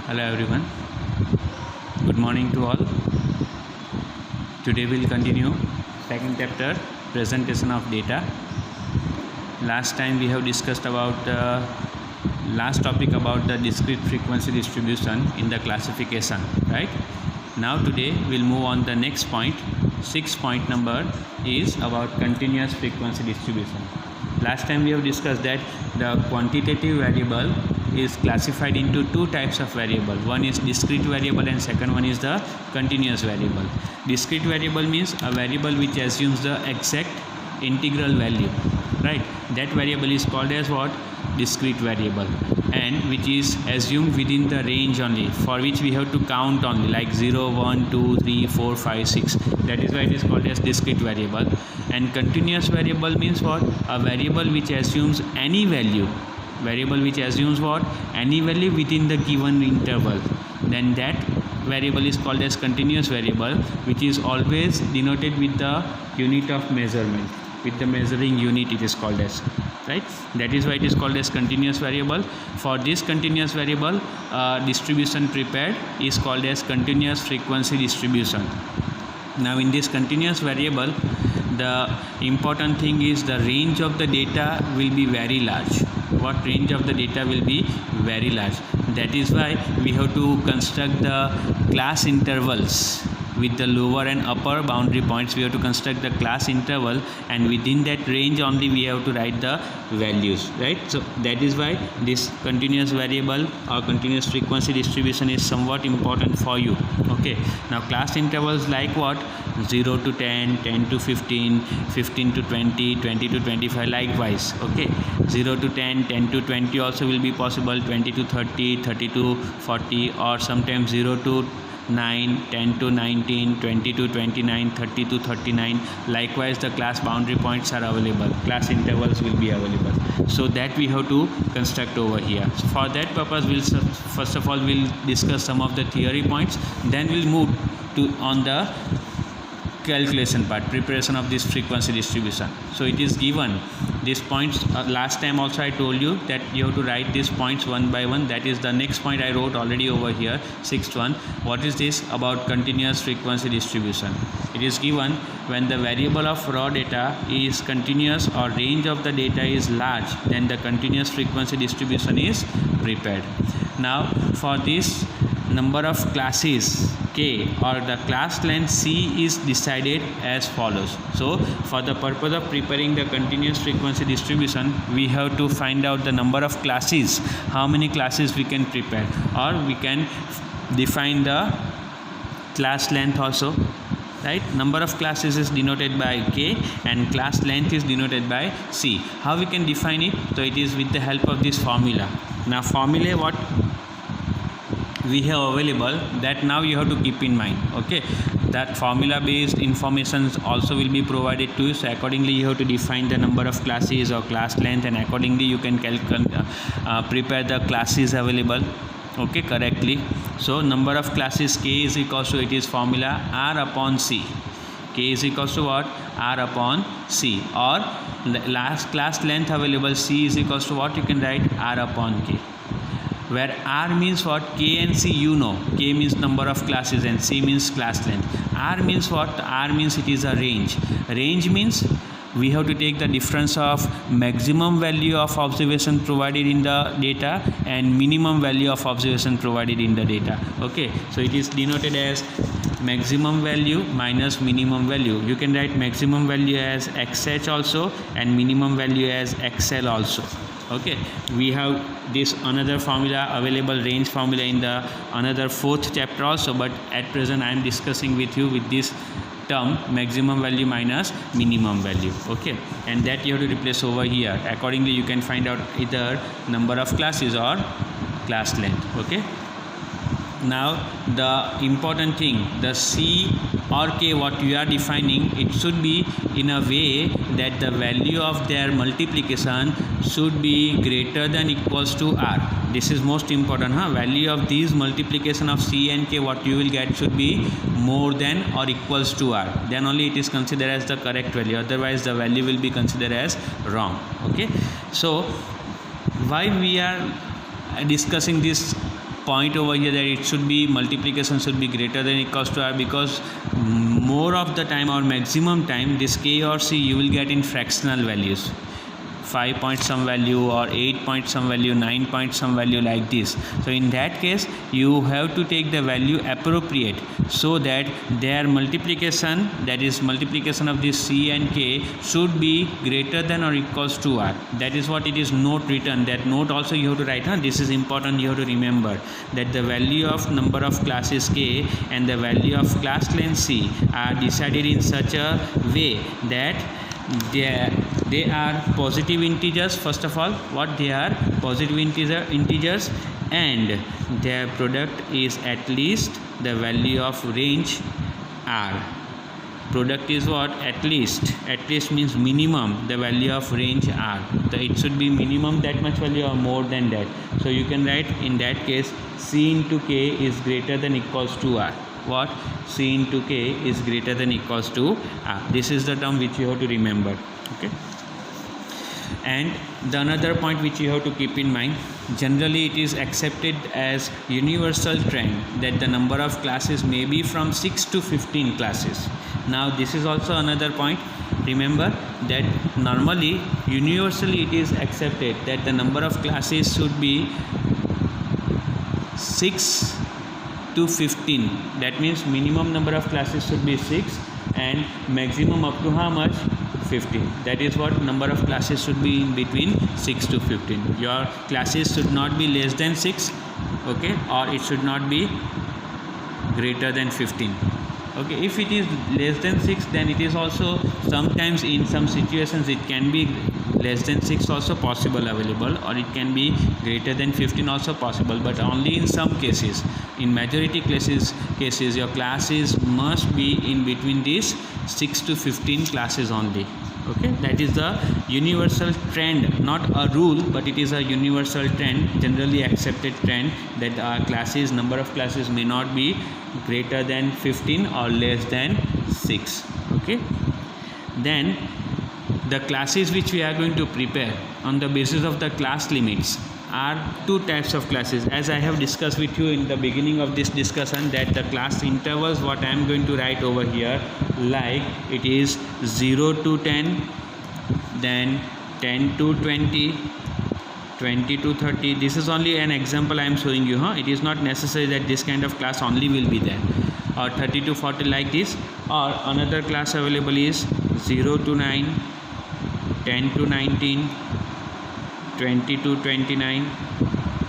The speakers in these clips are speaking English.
Hello everyone. Good morning to all. Today we'll continue second chapter, presentation of data. Last time we have discussed about the last topic about the discrete frequency distribution in the classification, right? Now today we'll move on the next point. Sixth point number is about continuous frequency distribution. Last time we have discussed that the quantitative variable is classified into two types of variable. One is discrete variable and second one is the continuous variable. Discrete variable means a variable which assumes the exact integral value, right? That variable is called as what? Discrete variable, and which is assumed within the range only, for which we have to count only, like 0, 1, 2, 3, 4, 5, 6. That is why it is called as discrete variable. And continuous variable means what? A variable which assumes any value. Variable which assumes what? Any value within the given interval. Then that variable is called as continuous variable, which is always denoted with the unit of measurement. With the measuring unit it is called as, right? That is why it is called as continuous variable. For this continuous variable, distribution prepared is called as continuous frequency distribution. Now in this continuous variable, the important thing is the range of the data will be very large. What range of the data will be very large. That is why we have to construct the class intervals with the lower and upper boundary points. We have to construct the class interval, and within that range only we have to write the values, right? So that is why this continuous variable or continuous frequency distribution is somewhat important for you. Okay, now class intervals like what? 0 to 10, 10 to 15, 15 to 20, 20 to 25, likewise. Okay, 0 to 10, 10 to 20 also will be possible, 20 to 30, 30 to 40, or sometimes 0 to 9, 10 to 19, 20 to 29, 30 to 39. Likewise, the class boundary points are available, class intervals will be available. So that we have to construct over here. So for that purpose, we'll first of all we'll discuss some of the theory points, then we'll move to on the calculation part, preparation of this frequency distribution. So it is given these points. Last time also I told you that you have to write these points one by one. That is the next point I wrote already over here, sixth one. What is this? About continuous frequency distribution. It is given when the variable of raw data is continuous or range of the data is large, then the continuous frequency distribution is prepared. Now for this, number of classes k or the class length c is decided as follows. So for the purpose of preparing the continuous frequency distribution, we have to find out the number of classes, how many classes we can prepare, or we can define the class length also, right? Number of classes is denoted by k and class length is denoted by c. How we can define it? So it is with the help of this formula. Now formula what we have available, that now you have to keep in mind. Okay, that formula based information also will be provided to you. So accordingly you have to define the number of classes or class length, and accordingly you can prepare the classes available, okay, correctly. So number of classes k is equals to, it is formula r upon c. K is equals to what? R upon c. Or last class length available, c is equals to what? You can write r upon k, where r means what? K and c, you know, k means number of classes and c means class length. R means what? R means it is a range. Range means we have to take the difference of maximum value of observation provided in the data and minimum value of observation provided in the data. Okay, so it is denoted as maximum value minus minimum value. You can write maximum value as xh also and minimum value as xl also. Okay, we have this another formula available, range formula, in the another fourth chapter also, but at present I am discussing with you with this term maximum value minus minimum value. Okay, and that you have to replace over here. Accordingly you can find out either number of classes or class length. Okay, now the important thing, the c or k what you are defining, it should be in a way that the value of their multiplication should be greater than equals to r. This is most important, value of these multiplication of c and k what you will get should be more than or equals to r. Then only it is considered as the correct value, otherwise the value will be considered as wrong. Okay, so why we are discussing this point over here that it should be multiplication should be greater than equals to r, because more of the time or maximum time this k or c you will get in fractional values, 5 point some value or 8 point some value, 9 point some value, like this. So in that case you have to take the value appropriate so that their multiplication, that is multiplication of this c and k, should be greater than or equals to r. That is what it is note written. That note also you have to write. This is important, you have to remember that the value of number of classes k and the value of class length c are decided in such a way that they are positive integers. First of all, what they are? Positive integers, and their product is at least the value of range r. Product is what? At least means minimum the value of range r. So it should be minimum that much value or more than that. So you can write in that case c into k is greater than equals to r. What? C into k is greater than equals to r. This is the term which you have to remember. Okay. And the another point which you have to keep in mind, generally it is accepted as universal trend that the number of classes may be from 6 to 15 classes. Now this is also another point. Remember that normally universally it is accepted that the number of classes should be 6 to 15. That means minimum number of classes should be 6 and maximum up to how much? 15. That is what number of classes should be in between 6 to 15. Your classes should not be less than 6, okay, or it should not be greater than 15. Okay, if it is less than 6, then it is also sometimes in some situations it can be less than 6 also possible available, or it can be greater than 15 also possible, but only in some cases. In majority cases your classes must be in between these 6 to 15 classes only. Okay, that is the universal trend, not a rule, but it is a universal trend, generally accepted trend, that our classes, number of classes may not be greater than 15 or less than 6. Okay, then the classes which we are going to prepare on the basis of the class limits are two types of classes, as I have discussed with you in the beginning of this discussion, that the class intervals what I am going to write over here, like it is 0 to 10, then 10 to 20, 20 to 30. This is only an example I am showing you. It is not necessary that this kind of class only will be there, or 30 to 40 like this, or another class available is 0 to 9, 10 to 19, 20 to 29,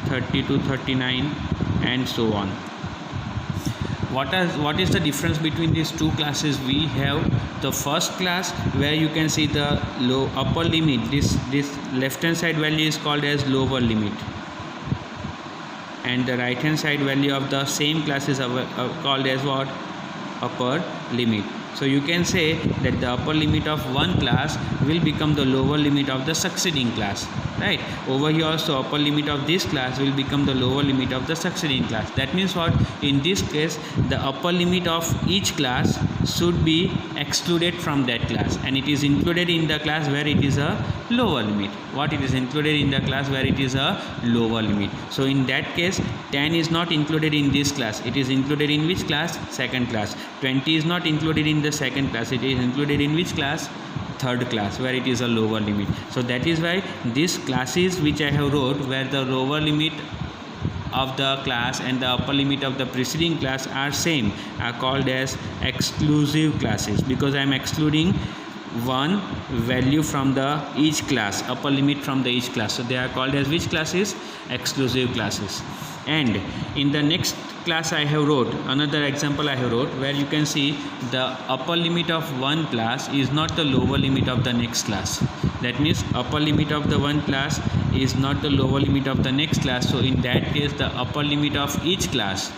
30 to 39, and so on. What is the difference between these two classes? We have the first class where you can see the upper limit. This left hand side value is called as lower limit, and the right hand side value of the same class is called as what? Upper limit. So you can say that the upper limit of one class will become the lower limit of the succeeding class, right? Over here also upper limit of this class will become the lower limit of the succeeding class. That means what? In this case the upper limit of each class should be excluded from that class, and it is included in the class where it is a lower limit. What? It is included in the class where it is a lower limit. So in that case 10 is not included in this class. It is included in which class? Second class. 20 is not included in the second class. It is included in which class? Third class, where it is a lower limit. So that is why these classes which I have wrote, where the lower limit of the class and the upper limit of the preceding class are same, are called as exclusive classes, because I am excluding one value from the each class, upper limit from the each class. So they are called as which classes? Exclusive classes. And in the next class I have wrote another example I have wrote, where you can see the upper limit of one class is not the lower limit of the next class. That means upper limit of the one class is not the lower limit of the next class. So in that case the upper limit of each class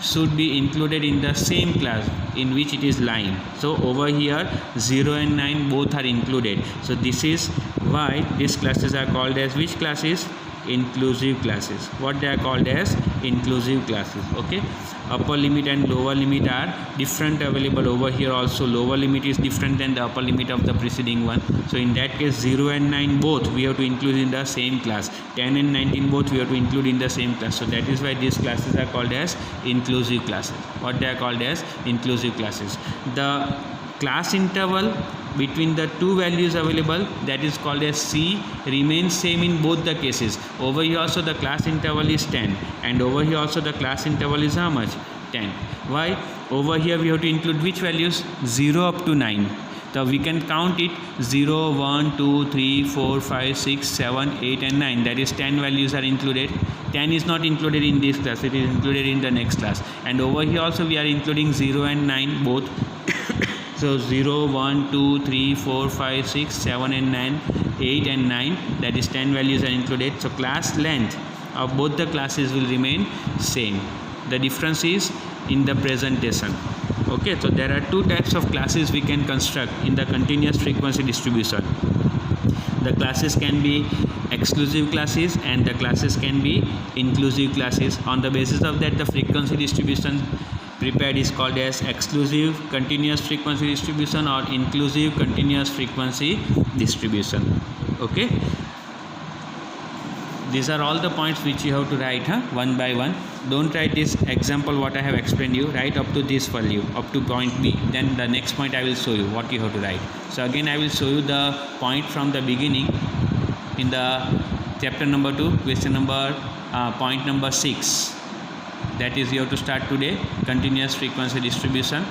should be included in the same class in which it is lying. So over here 0 and 9 both are included. So this is why these classes are called as which classes? inclusive classes. What they are called as inclusive classes. Okay, upper limit and lower limit are different available over here. Also lower limit is different than the upper limit of the preceding one. So in that case 0 and 9 both we have to include in the same class, 10 and 19 both we have to include in the same class. So that is why these classes are called as inclusive classes. What they are called as inclusive classes. The class interval between the two values available, that is called as C, remains same in both the cases. Over here also the class interval is 10, and over here also the class interval is how much? 10. Why? Over here we have to include which values? 0 up to 9. So we can count it 0, 1, 2, 3, 4, 5, 6, 7, 8 and 9. That is 10 values are included. 10 is not included in this class, it is included in the next class. And over here also we are including 0 and 9 both. So 0, 1, 2, 3, 4, 5, 6, 7 and 9, 8 and 9, that is 10 values are included. So class length of both the classes will remain same. The difference is in the presentation. Okay, so there are two types of classes we can construct in the continuous frequency distribution. The classes can be exclusive classes and the classes can be inclusive classes. On the basis of that, the frequency distribution prepared is called as exclusive continuous frequency distribution or inclusive continuous frequency distribution. Okay, these are all the points which you have to write one by one. Don't write this example what I have explained you, write up to this value, up to point B, then the next point I will show you what you have to write. So again I will show you the point from the beginning in the chapter number 2, question number point number 6. That is, you have to start today continuous frequency distribution.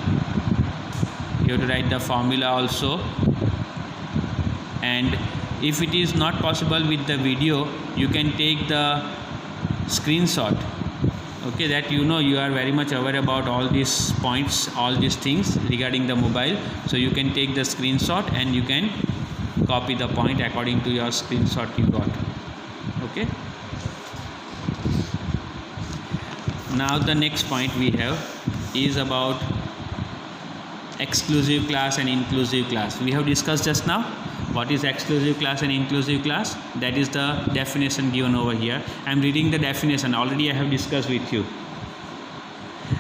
You have to write the formula also, and if it is not possible with the video, you can take the screenshot. Okay, that you know you are very much aware about all these points, all these things regarding the mobile. So you can take the screenshot and you can copy the point according to your screenshot you got. Okay. Now the next point we have is about exclusive class and inclusive class. We have discussed just now what is exclusive class and inclusive class. That is the definition given over here. I am reading the definition, already I have discussed with you.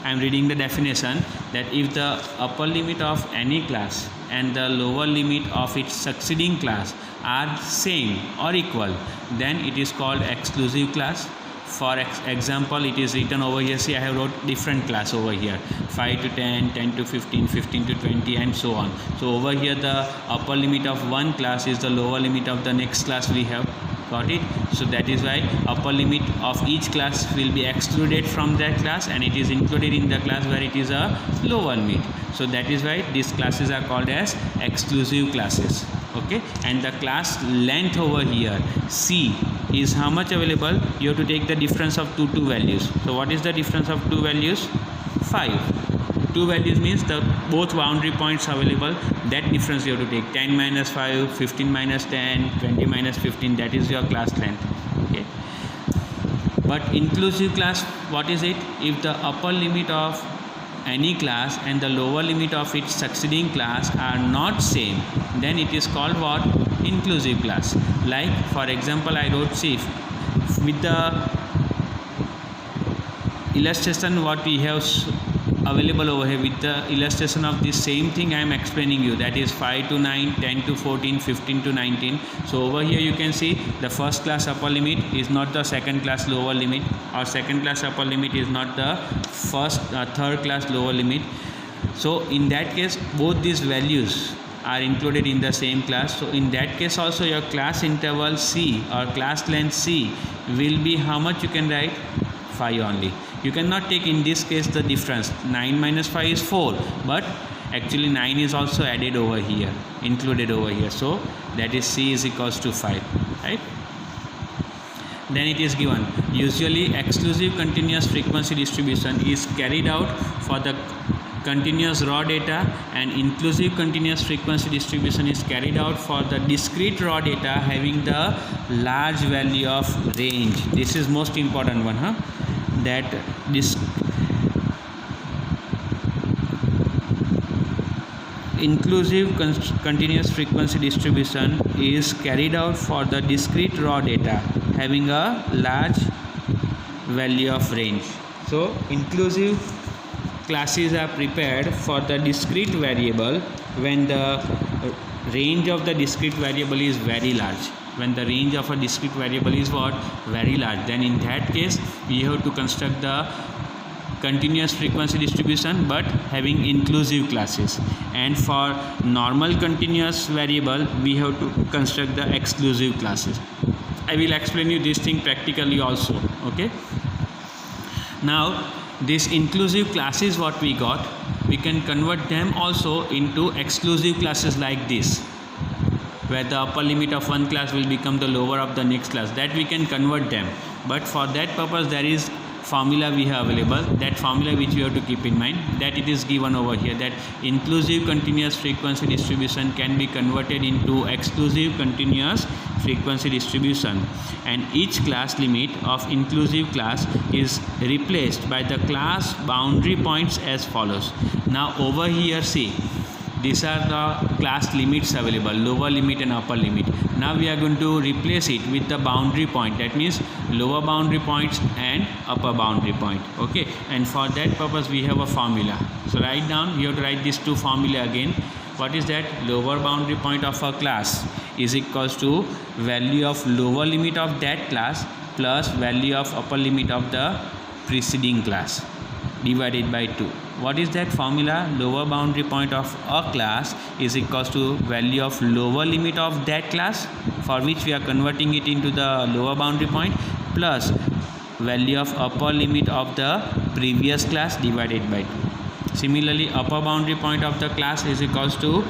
I am reading the definition that if the upper limit of any class and the lower limit of its succeeding class are same or equal, then it is called exclusive class. For example, it is written over here. See, I have wrote different class over here, 5 to 10, 10 to 15, 15 to 20 and so on. So over here the upper limit of one class is the lower limit of the next class we have. Got it? So that is why upper limit of each class will be excluded from that class and it is included in the class where it is a lower limit. So that is why these classes are called as exclusive classes. Okay, and the class length over here, C, is how much available? You have to take the difference of two values. So what is the difference of two values? 5. Two values means the both boundary points available, that difference you have to take. 10 minus 5, 15 minus 10, 20 minus 15, that is your class length. Okay, but inclusive class, what is it? If the upper limit of any class and the lower limit of its succeeding class are not same, then it is called what? Inclusive class. Like for example, I wrote, see, with the illustration what we have available over here, with the illustration of this same thing I am explaining you, that is 5 to 9, 10 to 14, 15 to 19. So over here you can see the first class upper limit is not the second class lower limit, or second class upper limit is not the third class lower limit. So in that case both these values are included in the same class. So in that case also your class interval C or class length C will be how much? You can write 5 only. You cannot take in this case the difference. 9 minus 5 is 4, but actually 9 is also added over here, included over here. So that is C is equals to 5, right? Then it is given, usually exclusive continuous frequency distribution is carried out for the continuous raw data, and inclusive continuous frequency distribution is carried out for the discrete raw data having the large value of range. This is most important one, that this inclusive continuous frequency distribution is carried out for the discrete raw data having a large value of range. So inclusive classes are prepared for the discrete variable when the range of the discrete variable is very large. When the range of a discrete variable is what? Very large. Then in that case we have to construct the continuous frequency distribution but having inclusive classes, and for normal continuous variable we have to construct the exclusive classes. I will explain you this thing practically also. Okay, now this inclusive classes what we got, we can convert them also into exclusive classes like this, where the upper limit of one class will become the lower of the next class. That we can convert them, but for that purpose there is formula we have available. That formula which you have to keep in mind, that it is given over here, that inclusive continuous frequency distribution can be converted into exclusive continuous frequency distribution, and each class limit of inclusive class is replaced by the class boundary points as follows. Now over here see, these are the class limits available, lower limit and upper limit. Now we are going to replace it with the boundary point, that means lower boundary points and upper boundary point. Okay, and for that purpose we have a formula. So write down, we have to write these two formula again. What is that? Lower boundary point of a class is equals to value of lower limit of that class plus value of upper limit of the preceding class divided by 2. What is that formula? Lower boundary point of a class is equals to value of lower limit of that class, for which we are converting it into the lower boundary point, plus value of upper limit of the previous class divided by 2. Similarly, upper boundary point of the class is equals to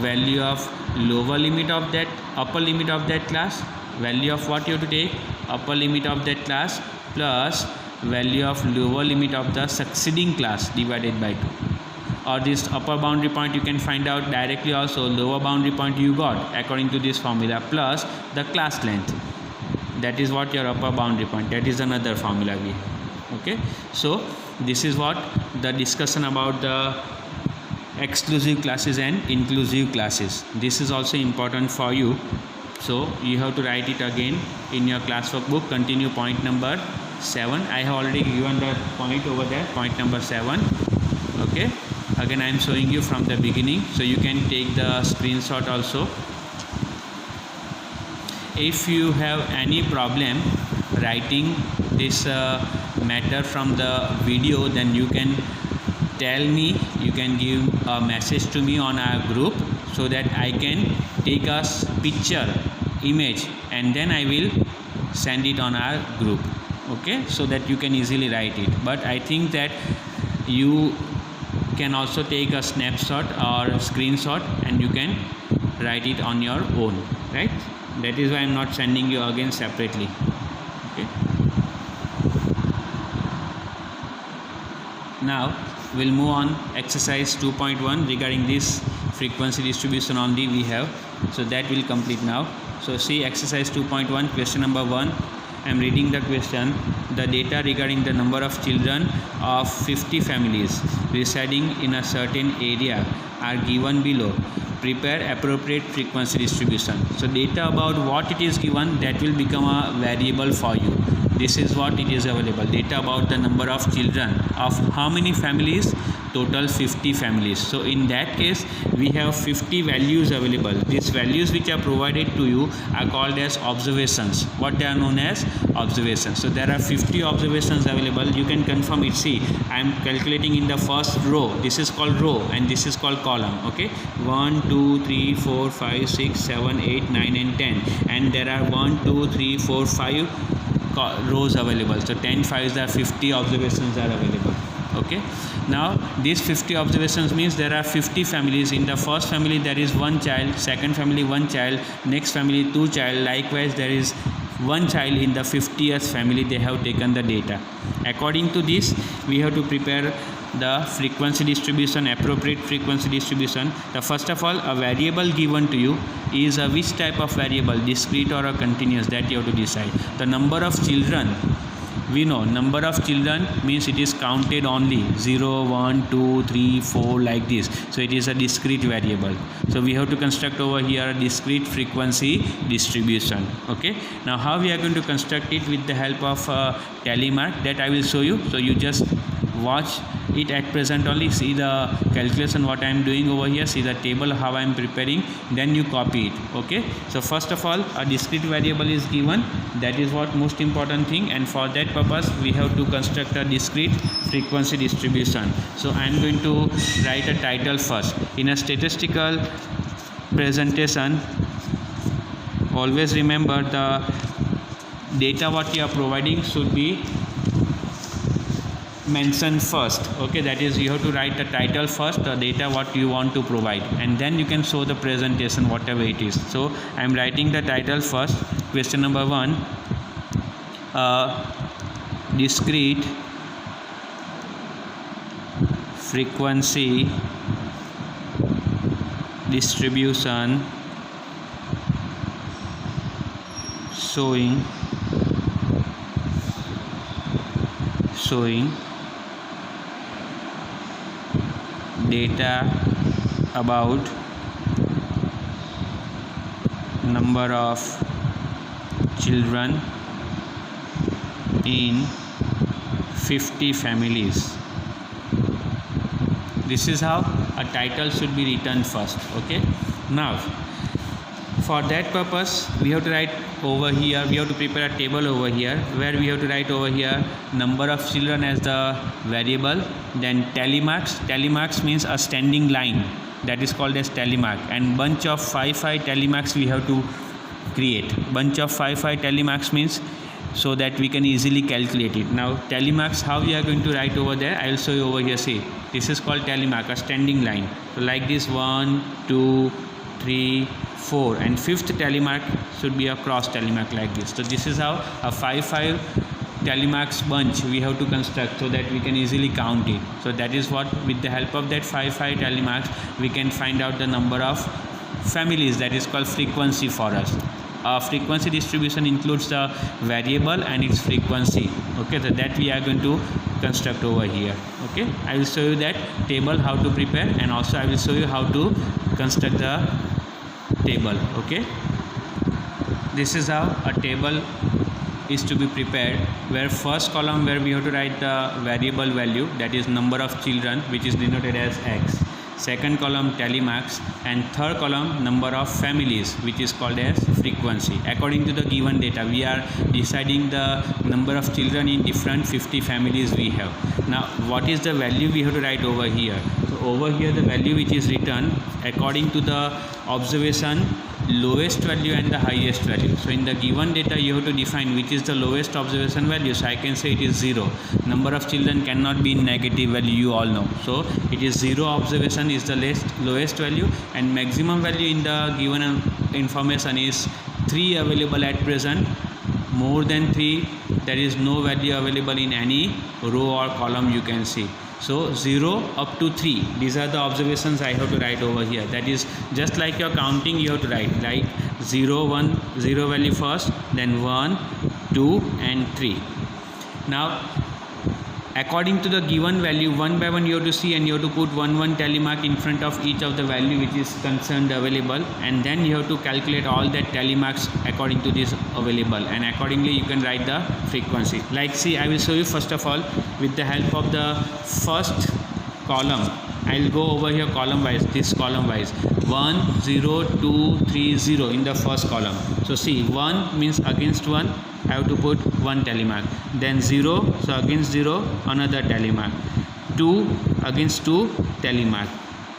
value of lower limit of that, upper limit of that class, value of what you have to take, upper limit of that class, plus value of lower limit of the succeeding class divided by 2. Or this upper boundary point you can find out directly also, lower boundary point you got according to this formula, plus the class length. That is what your upper boundary point, that is another formula we have. Okay, so this is what the discussion about the exclusive classes and inclusive classes. This is also important for you, so you have to write it again in your classwork book. Continue point number 7. I have already given the point over there, point number 7. Okay, again I am showing you from the beginning, so you can take the screenshot also. If you have any problem writing this matter from the video, then you can tell me, you can give a message to me on our group, so that I can take a picture image and then I will send it on our group. Okay, so that you can easily write it. But I think that you can also take a snapshot or screenshot and you can write it on your own, right? That is why I am not sending you again separately. Okay, now we'll move on exercise 2.1 regarding this frequency distribution only we have, so that will complete now. So see exercise 2.1, question number 1. I am reading the question. The data regarding the number of children of 50 families residing in a certain area are given below. Prepare appropriate frequency distribution. So data about what it is given, that will become a variable for you. This is what it is available. Data about the number of children of how many families? Total 50 families. So in that case we have 50 values available. These values which are provided to you are called as observations. What they are known as? Observations. So there are 50 observations available. You can confirm it. See, I am calculating in the first row. This is called row and this is called column. Okay, 1 2 3 4 5 6 7 8 9 and 10, and there are 1 2 3 4 5 rows available. So 10 5s are 50 observations are available. Okay, now these 50 observations means there are 50 families. In the first family there is one child, second family one child, next family two child, likewise there is one child in the 50th family. They have taken the data. According to this we have to prepare the frequency distribution, appropriate frequency distribution. The first of all, a variable given to you is a which type of variable, discrete or a continuous, that you have to decide. The number of children we know number of children means it is counted only 0, 1, 2, 3, 4 like this. So it is a discrete variable. So we have to construct over here a discrete frequency distribution. Okay. Now how we are going to construct it with the help of telemark, that I will show you. So you just watch it at present only, see the calculation what I am doing over here, see the table how I am preparing, then you copy it. Okay. So first of all, a discrete variable is given, that is what most important thing, and for that purpose we have to construct a discrete frequency distribution. So I am going to write a title first. In a statistical presentation, always remember the data what you are providing should be mentioned first. Okay, that is, you have to write the title first, the data what you want to provide, and then you can show the presentation whatever it is. So I am writing the title first. Question number 1, discrete frequency distribution showing data about number of children in 50 families. This is how a title should be written first. Okay. Now for that purpose we have to write over here, we have to prepare a table over here where we have to write over here number of children as the variable, then telemarks means a standing line, that is called as telemark, and bunch of 5 telemarks we have to create. Bunch of 5 telemarks means so that we can easily calculate it. Now telemarks, how we are going to write over there, I will show you over here. See, this is called telemark, a standing line. So like this, 1, 2, 3, 4, and 5th telemark should be a cross telemark like this. So this is how a 5 telemarks bunch we have to construct so that we can easily count it. So that is what, with the help of that 5 telemarks we can find out the number of families, that is called frequency for us. Frequency distribution includes the variable and its frequency. Okay, so that we are going to construct over here. Okay, I will show you that table how to prepare, and also I will show you how to construct the table. Okay, this is how a table is to be prepared, where first column where we have to write the variable value, that is number of children, which is denoted as X. Second column telemarks, and third column number of families, which is called as frequency. According to the given data, we are deciding the number of children in different 50 families we have. Now what is the value we have to write over here? So over here the value which is written according to the observation, lowest value and the highest value. So in the given data you have to define which is the lowest observation value. So I can say it is 0. Number of children cannot be in negative value, you all know. So it is 0 observation is the lowest value, and maximum value in the given information is 3 available at present. More than 3, there is no value available in any row or column you can see. So 0 up to 3, these are the observations I have to write over here. That is just like your counting, you have to write like 0, 1, 0 value first, then 1, 2 and 3. Now according to the given value, one by one you have to see, and you have to put 1 telemark in front of each of the value which is concerned available, and then you have to calculate all that telemarks according to this available, and accordingly you can write the frequency. Like see, I will show you first of all with the help of the first column. I will go over here column wise, this column wise, 1, 0, 2, 3, 0 in the first column. So see, 1 means against 1, I have to put 1 telemark, then 0, so against 0 another telemark, 2 against 2 telemark,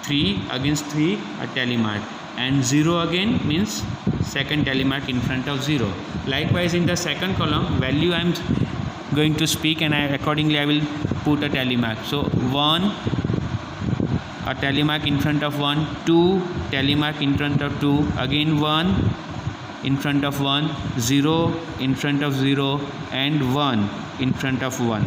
3 against 3 a telemark, and 0 again means second telemark in front of 0. Likewise in the second column, value I am going to speak, and accordingly I will put a telemark. So 1 a telemark in front of 1, 2 telemark in front of 2, again 1 in front of 1, 0 in front of 0, and 1 in front of 1.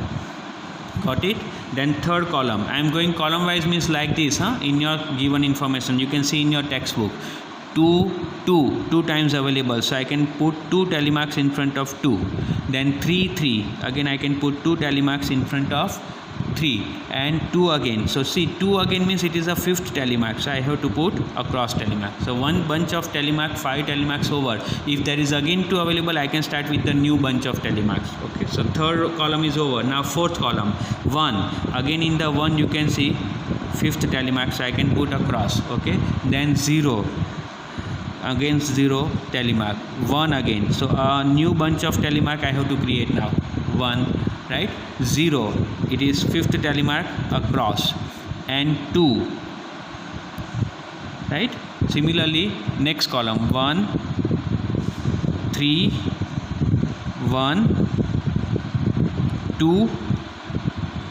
Got it? Then third column, I am going column wise means like this, in your given information you can see in your textbook. 2 times available, so I can put 2 tally marks in front of 2. Then 3, again I can put 2 tally marks in front of 3, and 2 again. So see, 2 again means it is a fifth tally mark, so I have to put a cross tally mark. So one bunch of tally mark, 5 tally marks over. If there is again 2 available, I can start with the new bunch of tally marks. Okay, so third column is over. Now fourth column, 1. Again in the 1 you can see fifth tally mark, so I can put a cross. Okay, then 0, again 0 tally mark, 1 again, so a new bunch of tally mark I have to create now. 1, right, 0, it is fifth tally mark, a cross, and 2, right. Similarly next column, 1, 3, 1, 2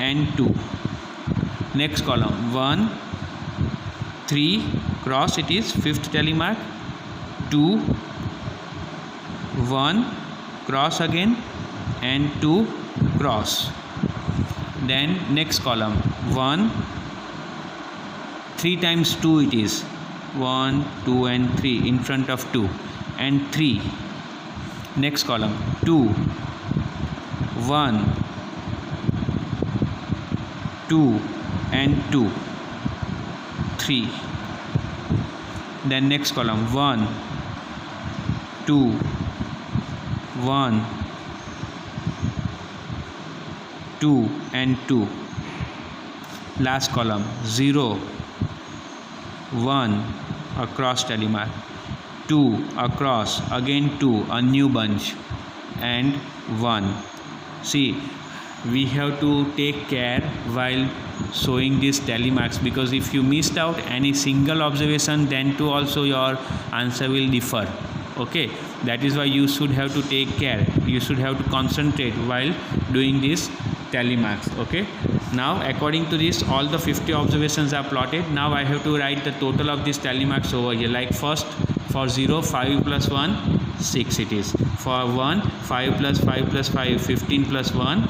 and 2. Next column, 1, 3, cross, it is fifth tally mark, 2, 1, cross again, and 2, cross. Then next column, 1, 3 times 2 it is, 1, 2 and 3 in front of 2, and 3. Next column, 2, 1, 2 and 2, 3. Then next column, 1, 2, 1, 2 and 2. Last column, 0, 1, a cross tally mark, 2, a cross, again 2, a new bunch, and 1. See, we have to take care while showing these tally marks, because if you missed out any single observation, then too also your answer will differ. Okay, that is why you should have to take care, you should have to concentrate while doing this tally marks. Okay, now according to this all the 50 observations are plotted. Now I have to write the total of these tally marks over here. Like first, for 0, 5 plus 1, 6 it is. For 1, 5 plus 5 plus 5, 15 plus 1,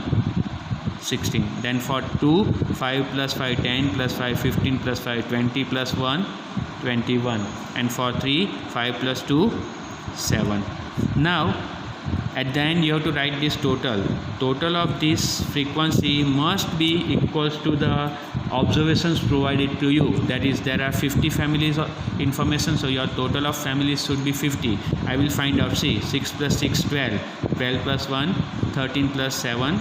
16. Then for 2, 5 plus 5, 10 plus 5, 15 plus 5, 20 plus 1, 21. And for 3, 5 plus 2, 7. Now at the end you have to write this total of this frequency must be equals to the observations provided to you. That is, there are 50 families of information, so your total of families should be 50. I will find out. See, 6 plus 6, 12, 12 plus 1, 13 plus 7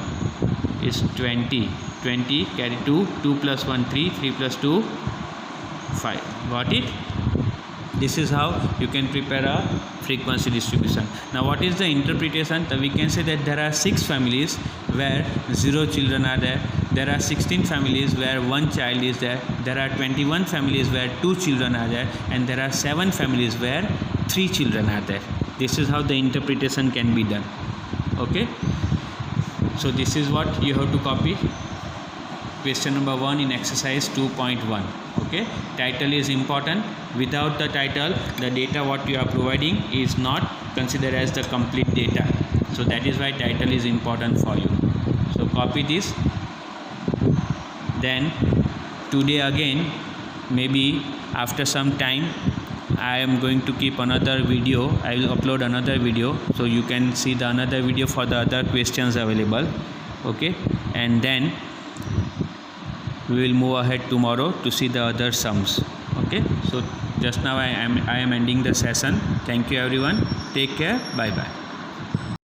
is 20, 20, carry 2, 2 plus 1, 3, 3 plus 2, 5. Got it? This is how you can prepare a frequency distribution. Now what is the interpretation? So we can say that there are 6 families where 0 children are there. There are 16 families where 1 child is there. There are 21 families where 2 children are there. And there are 7 families where 3 children are there. This is how the interpretation can be done. Okay. So this is what you have to copy. Question number 1 in exercise 2.1. Okay, title is important. Without the title, the data what you are providing is not considered as the complete data. So that is why title is important for you. So copy this. Then today again, maybe after some time, I am going to keep another video. I will upload another video, so you can see the another video for the other questions available. Okay, and then we will move ahead tomorrow to see the other sums. Okay, so just now I am ending the session. Thank you everyone. Take care. Bye bye.